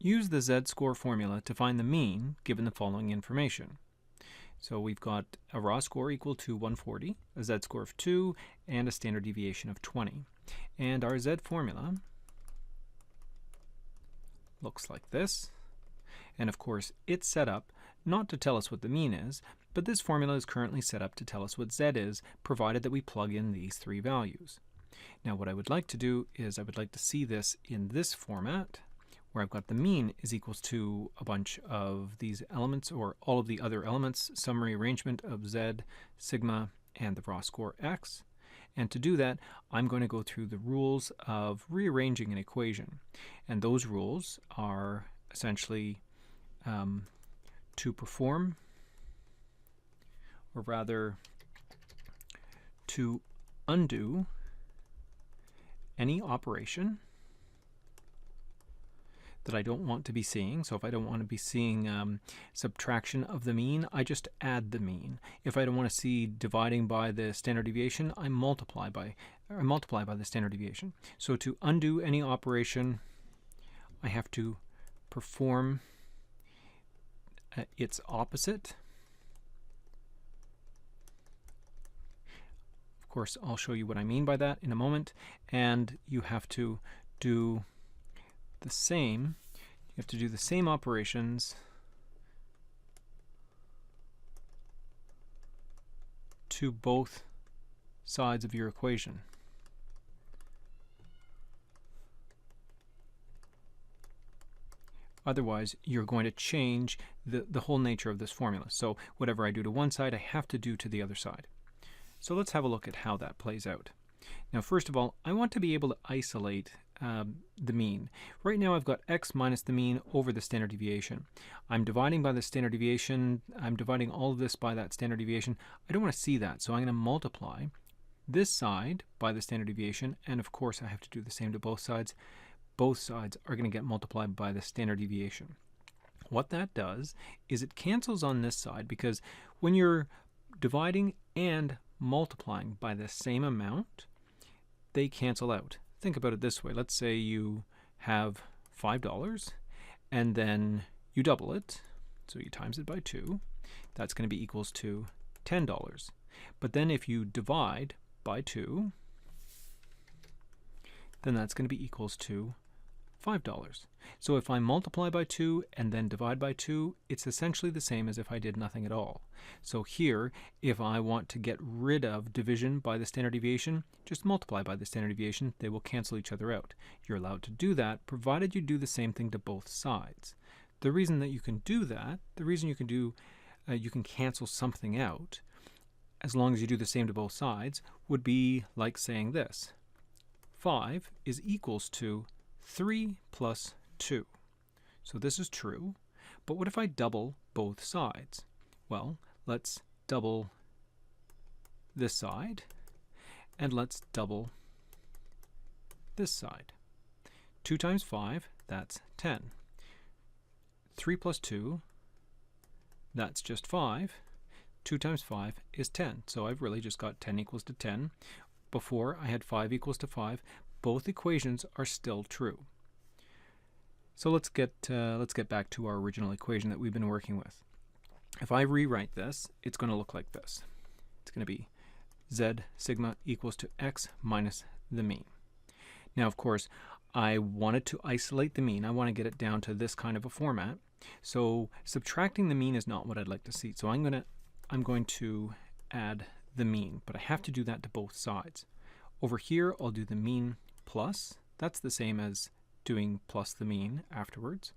Use the z-score formula to find the mean given the following information. So we've got a raw score equal to 140, a z-score of 2, and a standard deviation of 20. And our z formula looks like this. And of course, it's set up not to tell us what the mean is, but this formula is currently set up to tell us what z is, provided that we plug in these three values. Now what I would like to do is I would like to see this in this format, where I've got the mean is equals to a bunch of these elements, or all of the other elements, summary arrangement of z, sigma, and the raw score x. And to do that, I'm going to go through the rules of rearranging an equation. And those rules are essentially to perform, or rather to undo any operation that I don't want to be seeing. So if I don't want to be seeing subtraction of the mean, I just add the mean. If I don't want to see dividing by the standard deviation, I multiply by the standard deviation. So to undo any operation, I have to perform its opposite. Of course, I'll show you what I mean by that in a moment. And you have to do the same. You have to do the same operations to both sides of your equation. Otherwise, you're going to change the whole nature of this formula. So whatever I do to one side, I have to do to the other side. So let's have a look at how that plays out. Now, first of all, I want to be able to isolate the mean. Right now I've got x minus the mean over the standard deviation. I'm dividing by the standard deviation. I'm dividing all of this by that standard deviation. I don't want to see that, so I'm going to multiply this side by the standard deviation, and of course I have to do the same to both sides. Both sides are going to get multiplied by the standard deviation. What that does is it cancels on this side, because when you're dividing and multiplying by the same amount, they cancel out. Think about it this way. Let's say you have $5 and then you double it, so you times it by 2. That's going to be equals to $10. But then if you divide by 2, then that's going to be equals to $5. So if I multiply by 2 and then divide by 2, it's essentially the same as if I did nothing at all. So here, if I want to get rid of division by the standard deviation, just multiply by the standard deviation. They will cancel each other out. You're allowed to do that, provided you do the same thing to both sides. The reason that you can do that, the reason you can cancel something out, as long as you do the same to both sides, would be like saying this. 5 is equals to 3 plus 2. So this is true, but what if I double both sides? Well, let's double this side, and let's double this side. 2 times 5, that's 10. 3 plus 2, that's just 5. 2 times 5 is 10. So I've really just got 10 equals to 10. Before, I had 5 equals to 5. Both equations are still true. So let's get back to our original equation that we've been working with. If I rewrite this, it's going to look like this. It's going to be z sigma equals to x minus the mean. Now, of course, I wanted to isolate the mean. I want to get it down to this kind of a format. So subtracting the mean is not what I'd like to see. So I'm going to add the mean, but I have to do that to both sides. Over here, I'll do the mean plus. That's the same as doing plus the mean afterwards.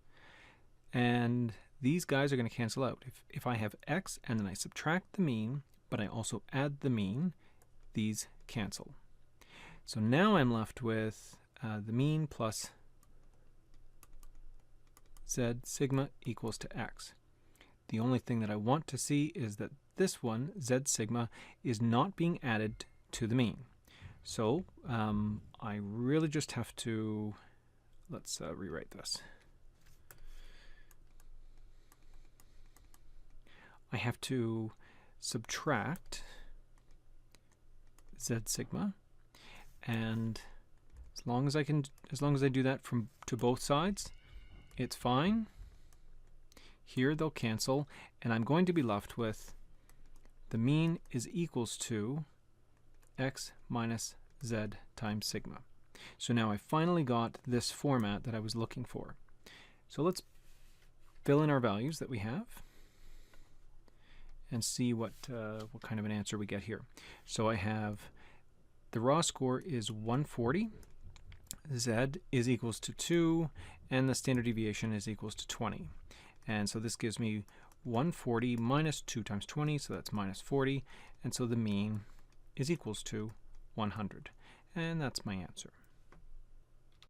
And these guys are going to cancel out. If I have x and then I subtract the mean, but I also add the mean, these cancel. So now I'm left with the mean plus z sigma equals to x. The only thing that I want to see is that this one, z sigma, is not being added to the mean. So I really just have to, let's rewrite this. I have to subtract z sigma, and as long as I do that to both sides, it's fine. Here they'll cancel, and I'm going to be left with the mean is equals to x minus z times sigma. So now I finally got this format that I was looking for. So let's fill in our values that we have and see what kind of an answer we get here. So I have the raw score is 140, z is equals to 2, and the standard deviation is equals to 20. And so this gives me 140 minus 2 times 20, so that's minus 40, and so the mean is equals to 100. And that's my answer.